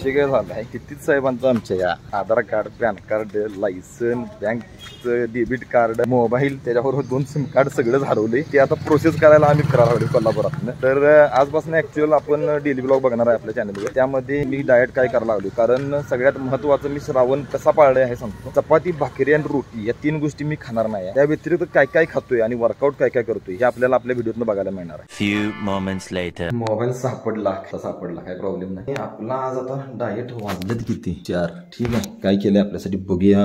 विषय काय झाला आहे कितीच साहेबांचं आमच्या या Aadhaar card, pan card, licence, बँकचं डेबिट कार्ड, मोबाईल, त्याच्याबरोबर 2 सिम कार्ड सगळं हरवले. ते आता प्रोसेस करायला आम्ही करायला लागलो कोल्हापुरातून. तर आजपासून ऍक्च्युअल आपण डेली ब्लॉग बघणार आहे आपल्या चॅनलवर. त्यामध्ये मी डाएट काय करायला लागलो, कारण सगळ्यात महत्त्वाचं मी श्रावण कसा पाळलाय हे सांगतो. चपाती, भाकरी आणि रोटी या 3 गोष्टी मी खाणार नाही. त्या व्यतिरिक्त काय काय खातोय आणि वर्कआउट काय काय करतोय हे आपल्याला आपल्या व्हिडिओतून बघायला मिळणार आहे. Few moments later. मोबाईल सापडला काय प्रॉब्लेम नाही. आपला आज आता डाएट वाजलेत किती 4. ठीक आहे, काय केलंय आपल्यासाठी बघूया.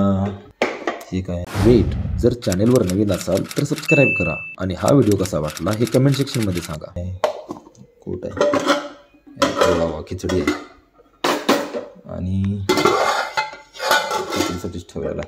ठीक आहे, वेट. जर चॅनेलवर नवीन असाल तर सबस्क्राईब करा आणि हा व्हिडिओ कसा वाटला हे कमेंट सेक्शन मध्ये सांगा. कोट आहे, खिचडी आहे आणि खिचडीसाठीच ठेवायला.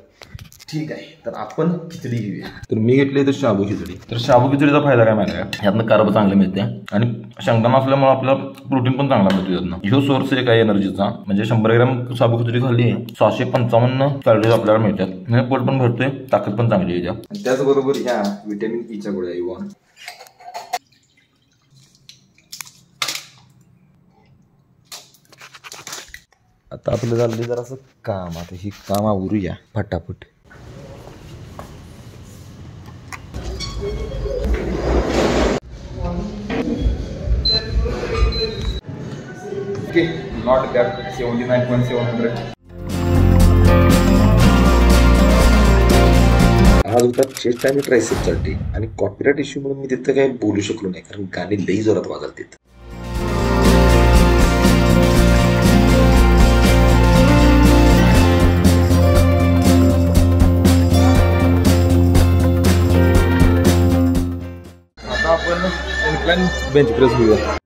ठीक आहे, तर आपण खिचडी घेऊया. तर मी घेतली तर शाबू खिचडी. तर शाबू खिचडीचा फायदा काय माहिती आहे, ह्यातनं कार्ब चांगले मिळते आणि शेंगदाणा असल्यामुळे आपल्याला प्रोटीन पण चांगला मिळतो यातनं. ह्यो सोर्स एक आहे एनर्जीचा. म्हणजे 100 ग्रॅम शाबू खिचडी खाल्ली 655 कॅलरीज आपल्याला मिळतात. म्हणजे पोट पण भरतोय, ताकद पण चांगली येते. आणि त्याचबरोबर ह्या व्हिटॅमिन ईच्या गोळ्या येऊन आता आपलं झालं जरासं काम. आता ही काम आवरूया फटाफट. Okay, not bad. 79.700. आज होता चेस्ट आणि ट्रायसेप्सचा डे आणि कॉपीराइट इश्यू म्हणून मी तिथं काही बोलू शकलो नाही, कारण गाणी लई जोरात वाजत तिथं. आता आपण इन्क्लाइन बेंच प्रेस घेऊया.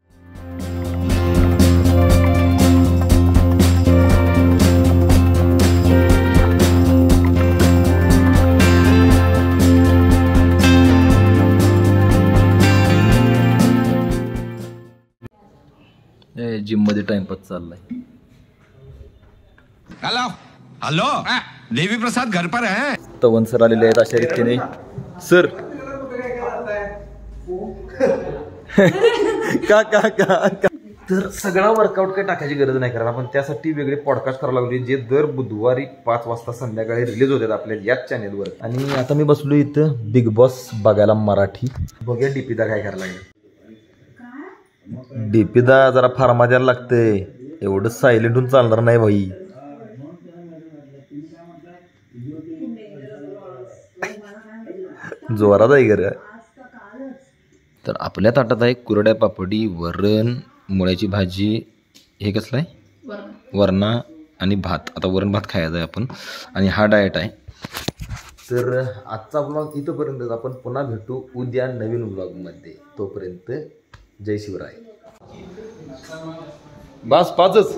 जिम मध्ये टाइमपास चाललाय. हेलो हेलो, देवी प्रसाद घर पर है. तवन सर आलेले आहेत अशा रीतीने. सर का तर सगळा वर्कआउट काही टाकायची गरज नाही, कारण आपण त्यासाठी वेगळे पॉडकास्ट करायला लागलो जे दर बुधवारी 5 वाजता संध्याकाळी रिलीज होतात आपल्या याच चॅनेलवर. आणि आता मी बसलो इथं बिग बॉस बघायला मराठी. बघूया डीपीदा काय करायला लागेल. डीपीदा जरा फार्मा द्यायला लागतंय, एवढं सायलेंट होऊन चालणार नाही भाई. जोरात आहे गर. तर आपल्या ताटात आहे कुरड्या पापडी, वरण, मुळ्याची भाजी. हे कसलं आहे, वरणा आणि भात. आता वरण भात खायचा आहे आपण आणि हा डाएट आहे. तर आजचा ब्लॉग इथंपर्यंत. आपण पुन्हा भेटू उद्या नवीन ब्लॉगमध्ये. तोपर्यंत जय शिवराय. बस 5च.